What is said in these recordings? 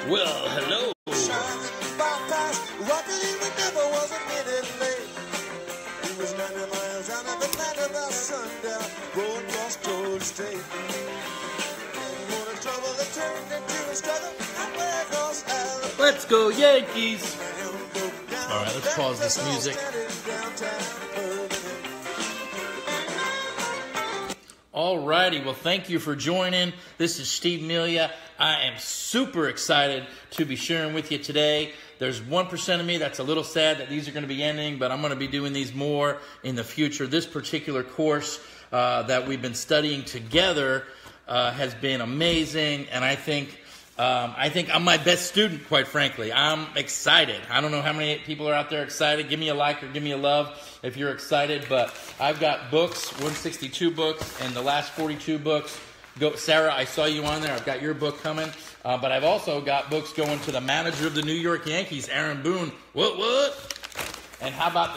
Well, hello. Let's go Yankees. All right, let's pause this music. Alrighty, well, thank you for joining. This is Steve Melia. I am super excited to be sharing with you today. There's 1% of me that's a little sad that these are going to be ending, but I'm going to be doing these more in the future. This particular course that we've been studying together has been amazing, and I think I'm my best student, quite frankly. I'm excited. I don't know how many people are out there excited. Give me a like or give me a love if you're excited. But I've got books, 162 books, and the last 42 books. Sarah, I saw you on there. I've got your book coming. But I've also got books going to the manager of the New York Yankees, Aaron Boone. What? And how about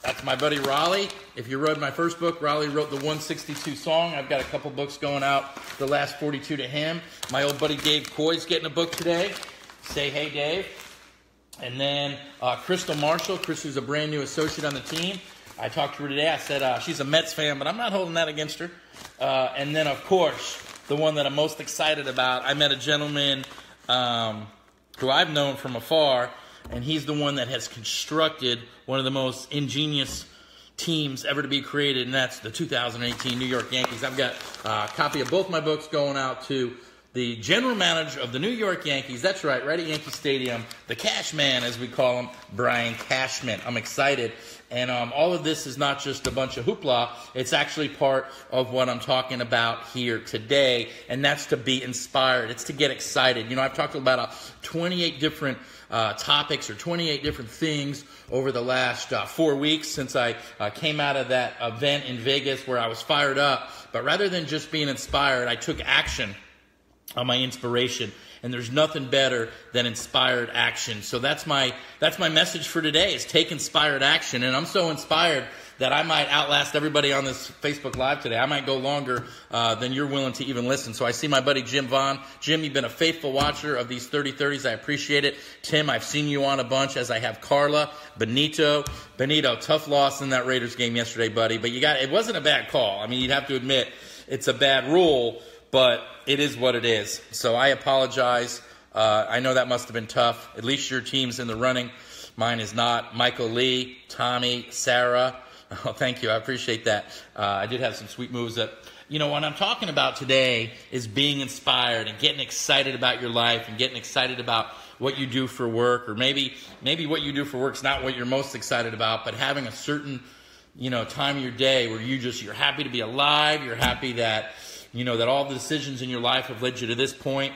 that's my buddy Raleigh. If you read my first book, Raleigh wrote the 162 song. I've got a couple books going out, the last 42 to him. My old buddy Dave Coy's getting a book today. Say hey, Dave. And then Crystal Marshall. Crystal's a brand new associate on the team. I talked to her today. I said she's a Mets fan, but I'm not holding that against her. And then, of course, the one that I'm most excited about, I met a gentleman who I've known from afar, and he's the one that has constructed one of the most ingenious teams ever to be created, and that's the 2018 New York Yankees. I've got a copy of both my books going out to the general manager of the New York Yankees. That's right at Yankee Stadium, the Cash Man, as we call him, Brian Cashman. I'm excited. And all of this is not just a bunch of hoopla. It's actually part of what I'm talking about here today, and that's to be inspired. It's to get excited. You know, I've talked about 28 different topics or 28 different things over the last 4 weeks since I came out of that event in Vegas where I was fired up. But rather than just being inspired, I took action on my inspiration, and there's nothing better than inspired action. So that's my message for today, is take inspired action. And I'm so inspired that I might outlast everybody on this Facebook Live today. I might go longer than you're willing to even listen. So I see my buddy Jim Vaughn. Jim, you've been a faithful watcher of these 30-30s. I appreciate it. Tim, I've seen you on a bunch, as I have Carla, Benito, tough loss in that Raiders game yesterday, buddy. But it wasn't a bad call. I mean, you'd have to admit it's a bad rule, but it is what it is. So I apologize. I know that must have been tough. At least your team's in the running. Mine is not. Michael Lee, Tommy, Sarah. Oh, thank you. I appreciate that. I did have some sweet moves that, what I'm talking about today is being inspired and getting excited about your life and getting excited about what you do for work, or maybe what you do for work is not what you're most excited about, but having a certain, time of your day where you're happy to be alive. You're happy that, that all the decisions in your life have led you to this point.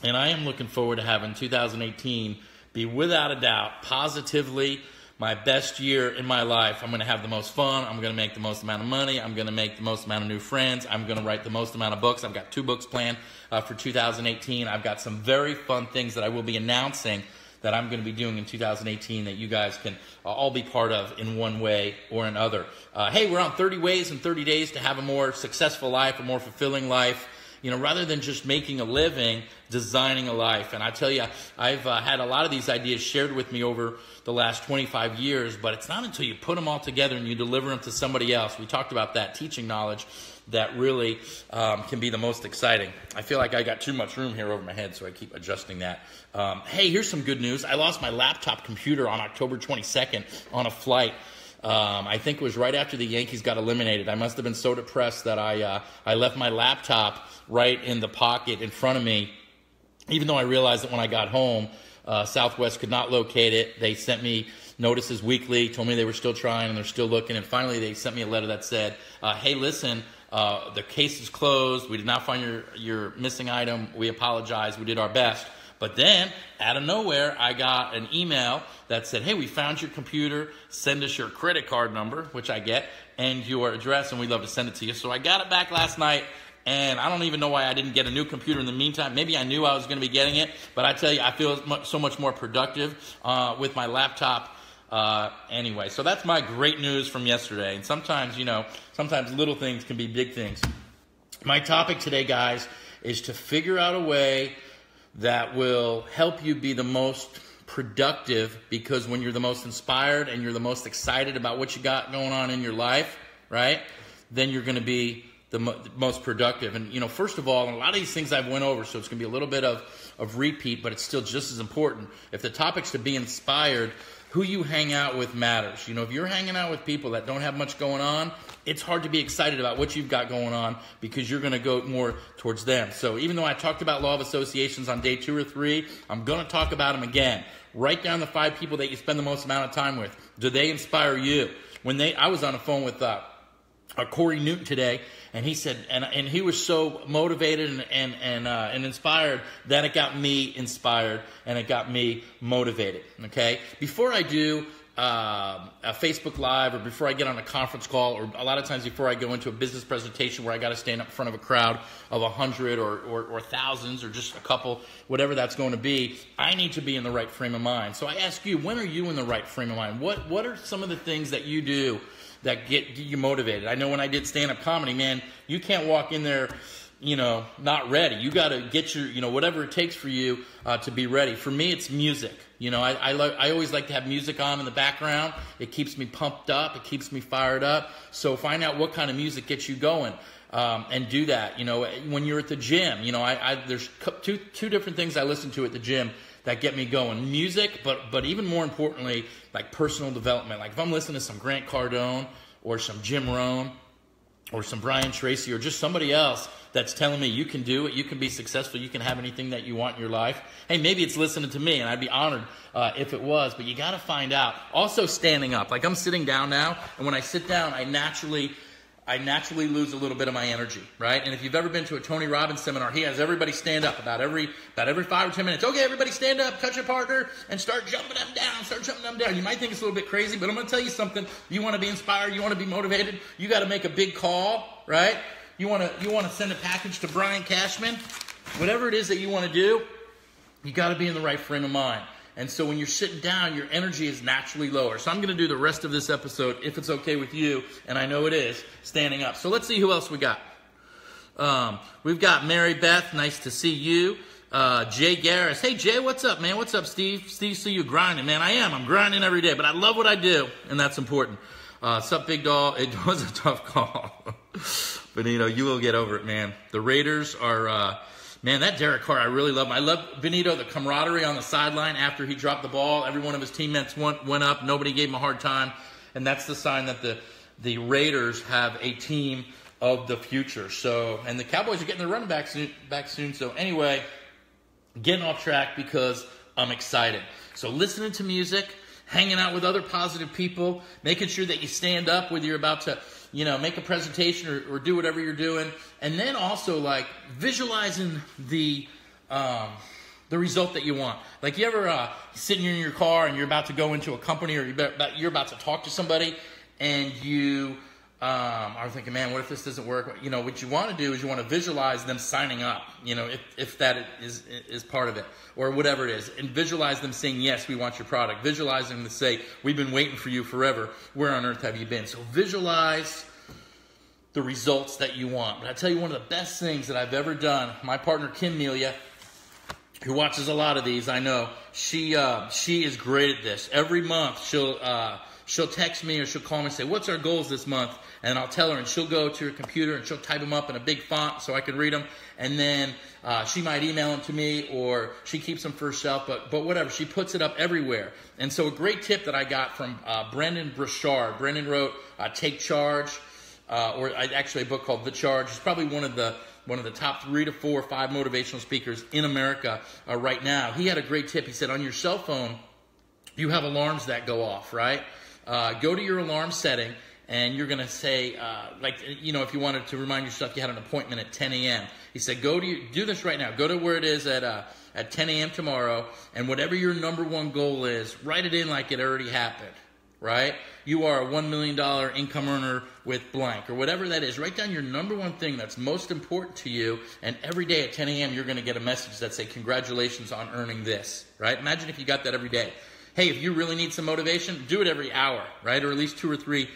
And I am looking forward to having 2018 be, without a doubt, positively my best year in my life. I'm going to have the most fun. I'm going to make the most amount of money. I'm going to make the most amount of new friends. I'm going to write the most amount of books. I've got 2 books planned for 2018. I've got some very fun things that I will be announcing that I'm going to be doing in 2018 that you guys can all be part of in one way or another. Hey, we're on 30 ways in 30 days to have a more successful life, a more fulfilling life. Rather than just making a living, designing a life. And I tell you, I've had a lot of these ideas shared with me over the last 25 years, but it's not until you put them all together and you deliver them to somebody else. We talked about that, teaching knowledge, that really can be the most exciting. I feel like I got too much room here over my head, so I keep adjusting that. Hey, here's some good news. I lost my laptop computer on October 22nd on a flight. I think it was right after the Yankees got eliminated. I must have been so depressed that I left my laptop right in the pocket in front of me, even though I realized that when I got home, Southwest could not locate it. They sent me notices weekly, told me they were still trying and they're still looking, and finally they sent me a letter that said, hey, listen, the case is closed. We did not find your missing item. We apologize. We did our best. But then, out of nowhere, I got an email that said, hey, we found your computer. Send us your credit card number, which I get, and your address, and we'd love to send it to you. So I got it back last night, and I don't even know why I didn't get a new computer in the meantime. Maybe I knew I was going to be getting it, but I tell you, I feel so much more productive with my laptop anyway. So that's my great news from yesterday. And sometimes, sometimes little things can be big things. My topic today, guys, is to figure out a way that will help you be the most productive, because when you're the most inspired and you're the most excited about what you got going on in your life, right, then you're going to be the most productive. And, you know, first of all, and a lot of these things I've went over, so it's going to be a little bit of repeat, but it's still just as important. If the topic's to be inspired, who you hang out with matters. You know, if you're hanging out with people that don't have much going on, it's hard to be excited about what you've got going on, because you're going to go more towards them. So even though I talked about law of associations on day 2 or 3, I'm going to talk about them again. Write down the 5 people that you spend the most amount of time with. Do they inspire you? I was on the phone with Corey Newton today, and he said, and he was so motivated and inspired that it got me inspired and it got me motivated. Okay, before I do a Facebook Live, or before I get on a conference call, or a lot of times before I go into a business presentation where I got to stand up in front of a crowd of 100 or thousands, or just a couple, whatever that's going to be, I need to be in the right frame of mind. So I ask you, when are you in the right frame of mind? What are some of the things that you do that get you motivated? I know when I did stand-up comedy, man, you can't walk in there, you know, not ready. You got to get your, you know, whatever it takes for you to be ready. For me, it's music. You know, I always like to have music on in the background. It keeps me pumped up. It keeps me fired up. So find out what kind of music gets you going, and do that. You know, when you're at the gym, you know, there's two different things I listen to at the gym that get me going. Music, but even more importantly, like personal development. Like if I'm listening to some Grant Cardone or some Jim Rohn or some Brian Tracy, or just somebody else that's telling me you can do it, you can be successful, you can have anything that you want in your life. Hey, maybe it's listening to me, and I'd be honored if it was, but you got to find out. Also standing up. Like I'm sitting down now, and when I sit down, I naturally lose a little bit of my energy, right? And if you've ever been to a Tony Robbins seminar, he has everybody stand up about every 5 or 10 minutes. Okay, everybody stand up, cut your partner, and start jumping them down, You might think it's a little bit crazy, but I'm going to tell you something. You want to be inspired, you want to be motivated, you got to make a big call, right? You want to send a package to Brian Cashman. Whatever it is that you want to do, you got to be in the right frame of mind. And so when you're sitting down, your energy is naturally lower. So I'm going to do the rest of this episode, if it's okay with you, and I know it is, standing up. So let's see who else we got. We've got Mary Beth. Nice to see you. Jay Garris. Hey, Jay, what's up, man? What's up, Steve? Steve, see you grinding, man. I'm grinding every day, but I love what I do, and that's important. Sup, Big Doll? It was a tough call. But, you know, you will get over it, man. The Raiders are... man, that Derek Carr, I really love him. I love Benito, the camaraderie on the sideline after he dropped the ball. Every one of his teammates went up. Nobody gave him a hard time. And that's the sign that the Raiders have a team of the future. So, and the Cowboys are getting their running back soon. So anyway, getting off track because I'm excited. So listening to music, hanging out with other positive people, making sure that you stand up whether you're about to, you know, make a presentation or do whatever you're doing. And then also, like, visualizing the result that you want. Like, you ever sitting in your car and you're about to go into a company, or you're about to talk to somebody, and you are thinking, man, what if this doesn't work? You know, what you want to do is you want to visualize them signing up, you know, if that is part of it, or whatever it is. And visualize them saying, yes, we want your product. Visualize them to say, we've been waiting for you forever. Where on earth have you been? So visualize the results that you want. But I tell you, one of the best things that I've ever done, my partner Kim Melia, who watches a lot of these, I know, she is great at this. Every month she'll text me or she'll call me and say, what's our goals this month? And I'll tell her, and she'll go to her computer and she'll type them up in a big font so I can read them. And then she might email them to me, or she keeps them for herself, but whatever. She puts it up everywhere. And so a great tip that I got from Brendan Burchard. Brendan wrote Take Charge, or actually a book called The Charge. He's probably one of the top 3 to 4 or 5 motivational speakers in America right now. He had a great tip. He said, on your cell phone, you have alarms that go off, right? Go to your alarm setting, and you're going to say, like, you know, if you wanted to remind yourself you had an appointment at 10 a.m. He said, do this right now. Go to where it is at 10 a.m. tomorrow, and whatever your number one goal is, write it in like it already happened, right? You are a $1 million income earner with blank, or whatever that is. Write down your number one thing that's most important to you, and every day at 10 a.m. you're going to get a message that say, congratulations on earning this, right? Imagine if you got that every day. Hey, if you really need some motivation, do it every hour, right? Or at least 2 or 3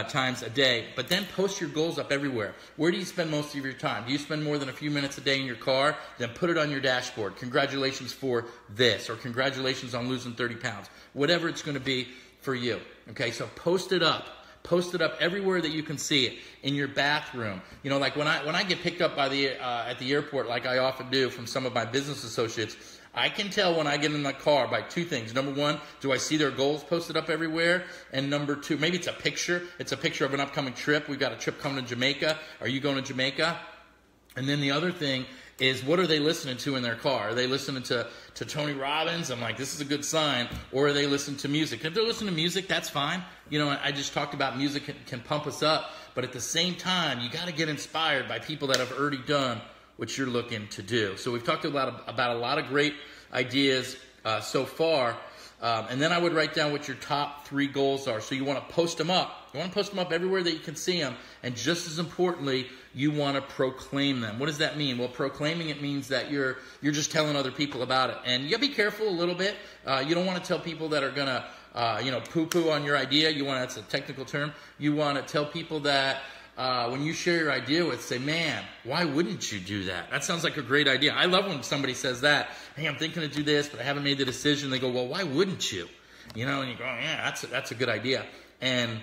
times a day. But then post your goals up everywhere. Where do you spend most of your time? Do you spend more than a few minutes a day in your car? Then put it on your dashboard. Congratulations for this, or congratulations on losing 30 pounds. Whatever it's going to be for you. Okay, so post it up. Post it up everywhere that you can see it. In your bathroom. You know, like when I get picked up by at the airport, like I often do from some of my business associates, I can tell when I get in my car by 2 things. Number 1, do I see their goals posted up everywhere? And number 2, maybe it's a picture. It's a picture of an upcoming trip. We've got a trip coming to Jamaica. Are you going to Jamaica? And then the other thing is, what are they listening to in their car? Are they listening to Tony Robbins? I'm like, this is a good sign. Or are they listening to music? If they're listening to music, that's fine. You know, I just talked about music can pump us up. But at the same time, you got to get inspired by people that have already done what you're looking to do. So we've talked about a lot of great ideas so far. And then I would write down what your top 3 goals are. So you want to post them up. You want to post them up everywhere that you can see them. And just as importantly, you want to proclaim them. What does that mean? Well, proclaiming it means that you're just telling other people about it. And you got to be careful a little bit. You don't want to tell people that are going to poo-poo on your idea. That's a technical term. You want to tell people that when you share your idea with, say, man, why wouldn't you do that? That sounds like a great idea. I love when somebody says that. Hey, I'm thinking to do this, but I haven't made the decision. They go, well, why wouldn't you? You know, and you go, oh, yeah, that's a good idea. And,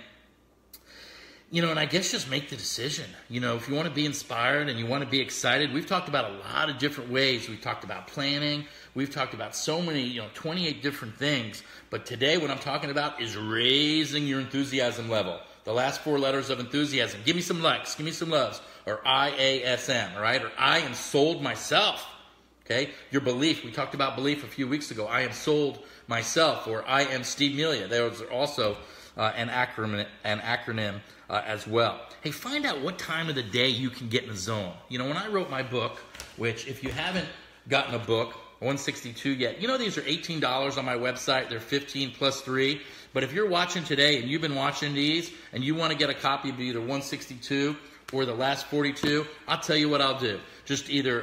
you know, and I guess just make the decision. You know, if you want to be inspired and you want to be excited, we've talked about a lot of different ways. We've talked about planning. We've talked about so many, 28 different things. But today what I'm talking about is raising your enthusiasm level. The last 4 letters of enthusiasm. Give me some likes. Give me some loves. Or IASM, all right? Or I am sold myself. Okay? Your belief. We talked about belief a few weeks ago. I am sold myself. Or I am Steve Melia. Those are also an acronym as well. Hey, find out what time of the day you can get in the zone. You know, when I wrote my book, which if you haven't gotten a book, 162 yet. You know, these are $18 on my website. They're 15 plus 3. But if you're watching today and you've been watching these and you want to get a copy of either 162 or the last 42, I'll tell you what I'll do. Just either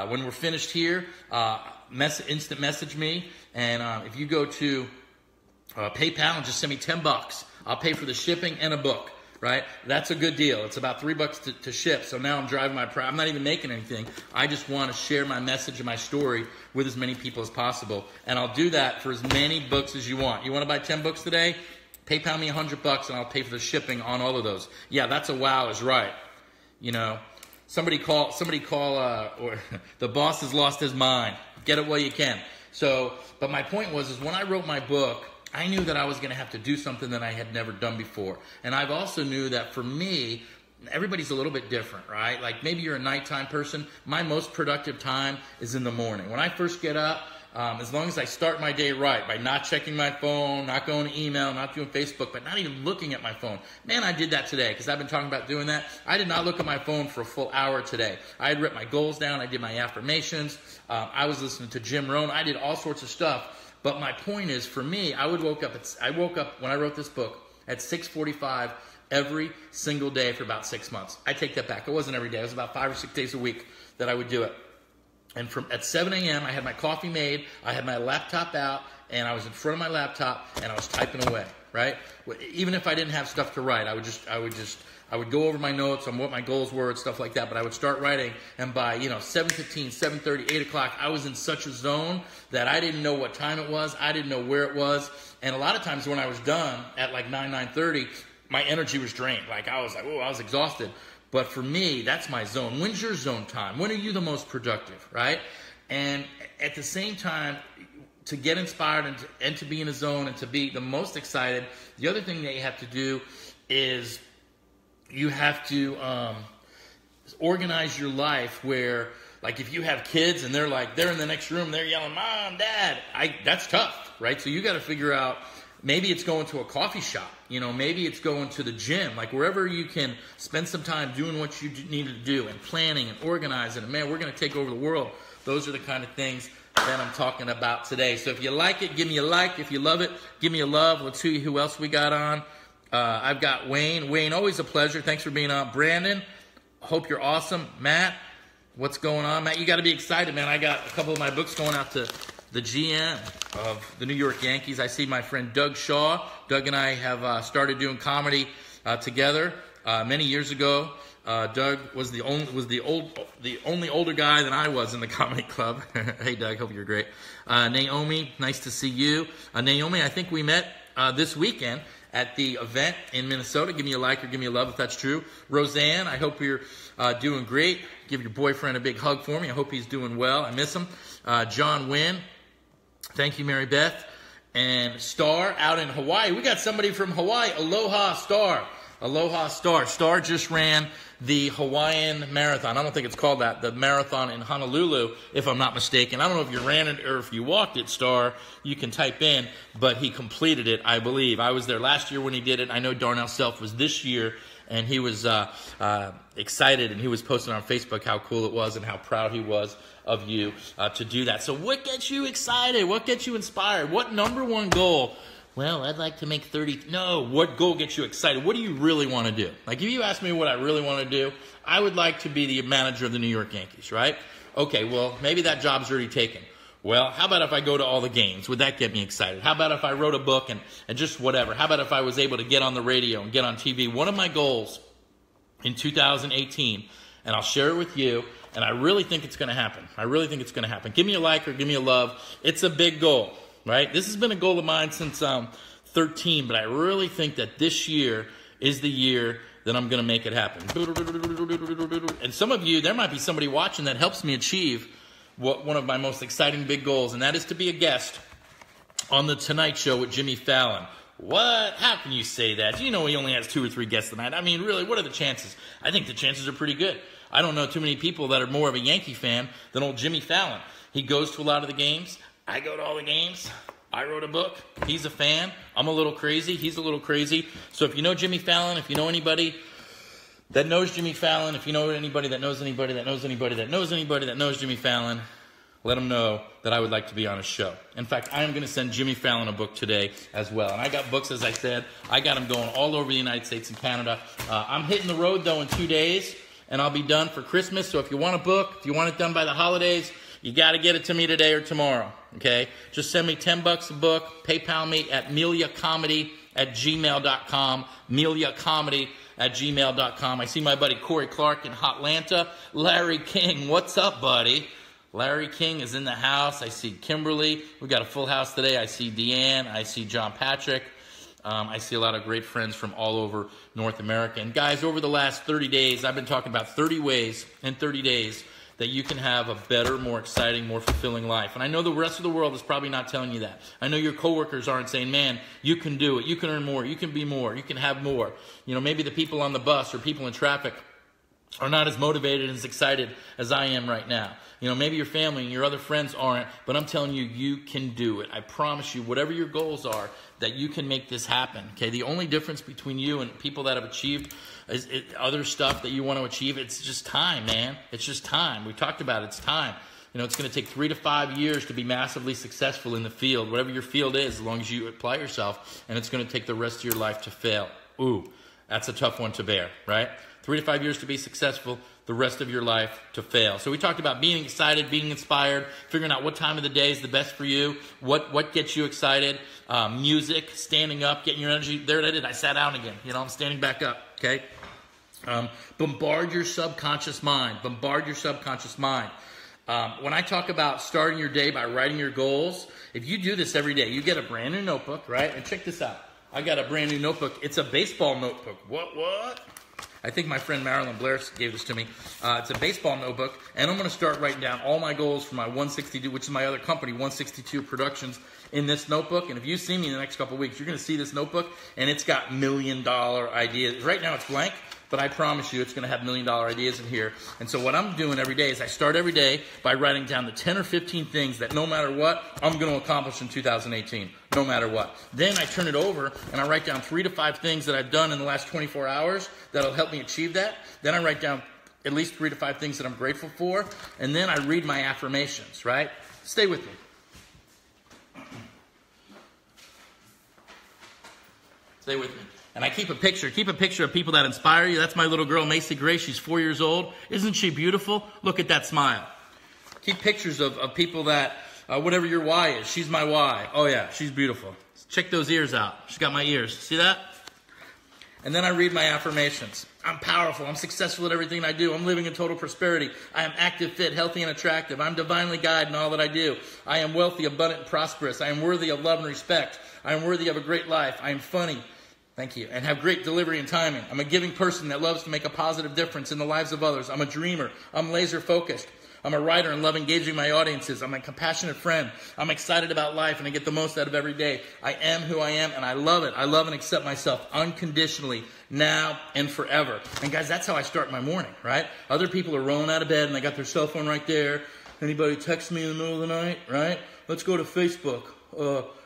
when we're finished here, instant message me. And if you go to PayPal and just send me $10, I'll pay for the shipping and a book. Right? That's a good deal. It's about $3 to ship. So now I'm driving I'm not even making anything. I just want to share my message and my story with as many people as possible. And I'll do that for as many books as you want. You want to buy 10 books today? PayPal me $100 and I'll pay for the shipping on all of those. Yeah, that's a wow is right. You know, somebody call, or the boss has lost his mind. Get it while you can. So, but my point was when I wrote my book, I knew that I was going to have to do something that I had never done before. And I've also knew that for me, everybody's a little bit different, right? Like maybe you're a nighttime person. My most productive time is in the morning. When I first get up, as long as I start my day right, by not checking my phone, not going to email, not doing Facebook, but not even looking at my phone. Man, I did that today because I've been talking about doing that. I did not look at my phone for a full hour today. I had written my goals down. I did my affirmations. I was listening to Jim Rohn. I did all sorts of stuff. But my point is, for me, I woke up when I wrote this book at 6:45 every single day for about 6 months. I take that back. It wasn't every day. It was about 5 or 6 days a week that I would do it. And at 7 a.m., I had my coffee made, I had my laptop out, and I was in front of my laptop, and I was typing away, right? Even if I didn't have stuff to write, I would go over my notes on what my goals were and stuff like that, but I would start writing, and by 7:15, 7:30, 8 o'clock, I was in such a zone that I didn't know what time it was. I didn't know where it was. And a lot of times when I was done at like 9:30, my energy was drained. Like I was exhausted. But for me, that's my zone. When's your zone time? When are you the most productive, right? And at the same time, to get inspired and to be in a zone and to be the most excited, the other thing that you have to do is you have to organize your life where, like if you have kids and they're in the next room, they're yelling, Mom, Dad, that's tough, right? So you got to figure out, maybe it's going to a coffee shop, maybe it's going to the gym, like wherever you can spend some time doing what you need to do and planning and organizing. And man, we're going to take over the world. Those are the kind of things that I'm talking about today. So if you like it, give me a like. If you love it, give me a love. Let's see who else we got on. I've got Wayne. Wayne, always a pleasure. Thanks for being on. Brandon, hope you're awesome. Matt, what's going on? Matt, you got to be excited, man. I got a couple of my books going out to the GM of the New York Yankees. I see my friend Doug Shaw. Doug and I have started doing comedy together many years ago. Doug was the only older guy than I was in the comedy club. Hey, Doug, hope you're great. Naomi, nice to see you. Naomi, I think we met this weekend at the event in Minnesota. Give me a like or give me a love if that's true. Roseanne, I hope you're doing great. Give your boyfriend a big hug for me. I hope he's doing well. I miss him. John Wynn, thank you, Mary Beth. And Star out in Hawaii. We got somebody from Hawaii. Aloha, Star. Aloha, Star. Star just ran the Hawaiian Marathon. I don't think it's called that. The marathon in Honolulu, if I'm not mistaken. I don't know if you ran it or if you walked it, Star. You can type in, but he completed it, I believe. I was there last year when he did it. I know Darnell Self was this year, and he was excited, and he was posting on Facebook how cool it was and how proud he was of you to do that. So what gets you excited? What gets you inspired? What number one goal? Well, I'd like to make 30. No, what goal gets you excited? What do you really want to do? Like, if you ask me what I really want to do, I would like to be the manager of the New York Yankees, right? Okay, well, maybe that job's already taken. Well, how about if I go to all the games? Would that get me excited? How about if I wrote a book and just whatever? How about if I was able to get on the radio and get on TV? One of my goals in 2018, and I'll share it with you, and I really think it's going to happen. I really think it's going to happen. Give me a like or give me a love. It's a big goal. Right? This has been a goal of mine since 13, but I really think that this year is the year that I'm going to make it happen. And some of you, there might be somebody watching that helps me achieve one of my most exciting big goals, and that is to be a guest on The Tonight Show with Jimmy Fallon. What? How can you say that? You know he only has 2 or 3 guests tonight. I mean, really, what are the chances? I think the chances are pretty good. I don't know too many people that are more of a Yankee fan than old Jimmy Fallon. He goes to a lot of the games. I go to all the games. I wrote a book. He's a fan. I'm a little crazy. He's a little crazy. So if you know Jimmy Fallon, if you know anybody that knows Jimmy Fallon, if you know anybody that knows anybody that knows anybody that knows anybody that knows Jimmy Fallon, let him know that I would like to be on his show. In fact, I am going to send Jimmy Fallon a book today as well. And I got books, as I said. I got them going all over the United States and Canada. I'm hitting the road, though, in 2 days, and I'll be done for Christmas. So if you want a book, if you want it done by the holidays, you got to get it to me today or tomorrow, okay? Just send me $10 a book. PayPal me at meliacomedy@gmail.com. meliacomedy@gmail.com. I see my buddy Corey Clark in Hotlanta. Larry King, what's up, buddy? Larry King is in the house. I see Kimberly. We got a full house today. I see Deanne. I see John Patrick. I see a lot of great friends from all over North America. And guys, over the last 30 days, I've been talking about 30 ways in 30 days that you can have a better, more exciting, more fulfilling life. And I know the rest of the world is probably not telling you that. I know your coworkers aren't saying, man, you can do it. You can earn more. You can be more. You can have more. You know, maybe the people on the bus or people in traffic are not as motivated and as excited as I am right now. You know, maybe your family and your other friends aren't, but I'm telling you, you can do it. I promise you, whatever your goals are, that you can make this happen, okay? The only difference between you and people that have achieved other stuff that you want to achieve, it's just time, man. It's just time. We talked about it. It's time. You know, it's going to take 3 to 5 years to be massively successful in the field, whatever your field is, as long as you apply yourself, and it's going to take the rest of your life to fail. Ooh, that's a tough one to bear, right? 3 to 5 years to be successful, the rest of your life to fail. So we talked about being excited, being inspired, figuring out what time of the day is the best for you, what gets you excited, music, standing up, getting your energy. There I did. I sat down again. You know, I'm standing back up, okay? Bombard your subconscious mind. Bombard your subconscious mind. When I talk about starting your day by writing your goals, if you do this every day, you get a brand new notebook, right? And check this out. I got a brand new notebook. It's a baseball notebook. What? I think my friend Marilyn Blair gave this to me. It's a baseball notebook, and I'm going to start writing down all my goals for my 162, which is my other company, 162 Productions, in this notebook. And if you see me in the next couple of weeks, you're going to see this notebook, and it's got $1 million ideas. Right now it's blank, but I promise you it's going to have $1 million ideas in here. And so what I'm doing every day is I start every day by writing down the 10 or 15 things that no matter what, I'm going to accomplish in 2018, no matter what. Then I turn it over and I write down 3 to 5 things that I've done in the last 24 hours that'll help me achieve that. Then I write down at least 3 to 5 things that I'm grateful for. And then I read my affirmations, right? Stay with me. Stay with me. And I keep a picture of people that inspire you. That's my little girl, Macy Gray. She's 4 years old. Isn't she beautiful? Look at that smile. Keep pictures of people that whatever your why is. She's my why. Oh, yeah, she's beautiful. Check those ears out. She's got my ears. See that? And then I read my affirmations. I'm powerful. I'm successful at everything I do. I'm living in total prosperity. I am active, fit, healthy, and attractive. I'm divinely guided in all that I do. I am wealthy, abundant, and prosperous. I am worthy of love and respect. I am worthy of a great life. I am funny. Thank you. And have great delivery and timing. I'm a giving person that loves to make a positive difference in the lives of others. I'm a dreamer. I'm laser focused. I'm a writer and love engaging my audiences. I'm a compassionate friend. I'm excited about life and I get the most out of every day. I am who I am and I love it. I love and accept myself unconditionally now and forever. And guys, that's how I start my morning, right? Other people are rolling out of bed and they got their cell phone right there. Anybody text me in the middle of the night, right? Let's go to Facebook.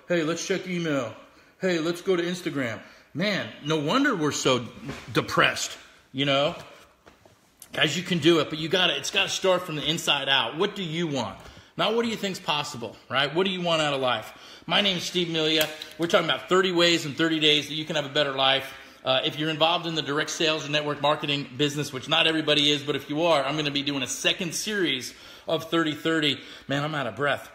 Hey, let's check email. Hey, let's go to Instagram. Man, no wonder we're so depressed, you know? Guys, you can do it, but it's got to start from the inside out. What do you want? Not what do you think's possible, right? What do you want out of life? My name is Steve Milia. We're talking about 30 ways in 30 days that you can have a better life. If you're involved in the direct sales and network marketing business, which not everybody is, but if you are, I'm going to be doing a second series of 30-30. Man, I'm out of breath.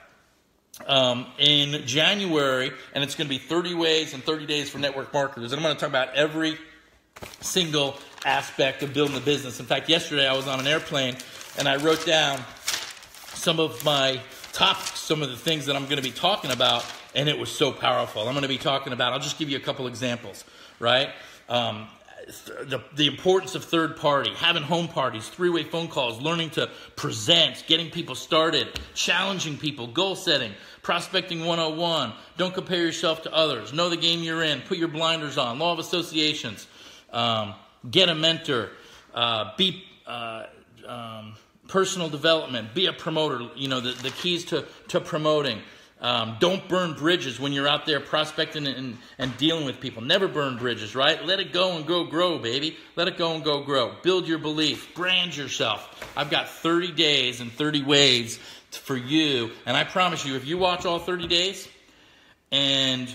In January, and it's going to be 30 ways in 30 days for network marketers. And I'm going to talk about every single aspect of building the business. In fact, yesterday I was on an airplane and I wrote down some of my topics, some of the things that I'm going to be talking about, and it was so powerful. I'm going to be talking about, I'll just give you a couple examples, right? The importance of third party, having home parties, three-way phone calls, learning to present, getting people started, challenging people, goal setting, prospecting 101, don't compare yourself to others, know the game you're in, put your blinders on, law of associations, get a mentor, be personal development, be a promoter, you know, the keys to promoting. Don't burn bridges when you're out there prospecting and dealing with people. Never burn bridges, right? Let it go and go grow, baby. Let it go and go grow. Build your belief. Brand yourself. I've got 30 days and 30 ways for you. And I promise you, if you watch all 30 days, and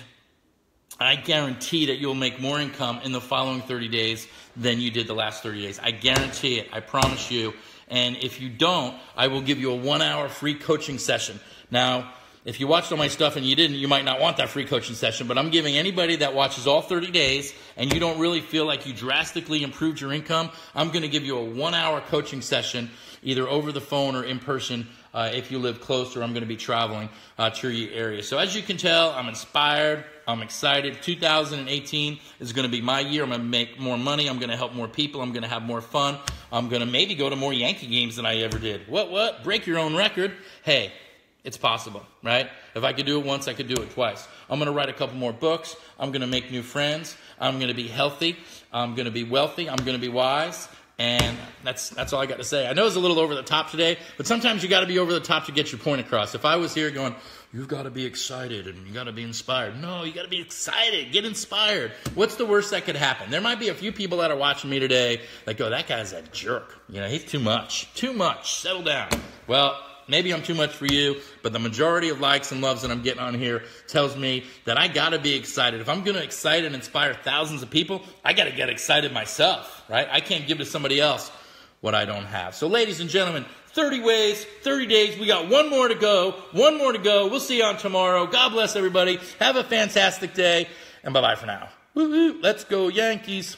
I guarantee that you'll make more income in the following 30 days than you did the last 30 days. I guarantee it. I promise you. And if you don't, I will give you a 1-hour free coaching session. Now, if you watched all my stuff and you didn't, you might not want that free coaching session, but I'm giving anybody that watches all 30 days and you don't really feel like you drastically improved your income, I'm going to give you a 1-hour coaching session, either over the phone or in person if you live close, or I'm going to be traveling to your area. So as you can tell, I'm inspired. I'm excited. 2018 is going to be my year. I'm going to make more money. I'm going to help more people. I'm going to have more fun. I'm going to maybe go to more Yankee games than I ever did. What? Break your own record? Hey. It's possible, right? If I could do it once, I could do it twice. I'm going to write a couple more books. I'm going to make new friends. I'm going to be healthy. I'm going to be wealthy. I'm going to be wise. And that's all I got to say. I know it's a little over the top today, but sometimes you got to be over the top to get your point across. If I was here going, you've got to be excited and you got to be inspired. No, you got to be excited. Get inspired. What's the worst that could happen? There might be a few people that are watching me today that go, that guy's a jerk. You know, he's too much. Too much. Settle down. Well, maybe I'm too much for you, but the majority of likes and loves that I'm getting on here tells me that I got to be excited. If I'm going to excite and inspire thousands of people, I got to get excited myself, right? I can't give to somebody else what I don't have. So ladies and gentlemen, 30 ways, 30 days. We got one more to go. One more to go. We'll see you on tomorrow. God bless everybody. Have a fantastic day, and bye-bye for now. Woo-hoo. Let's go Yankees.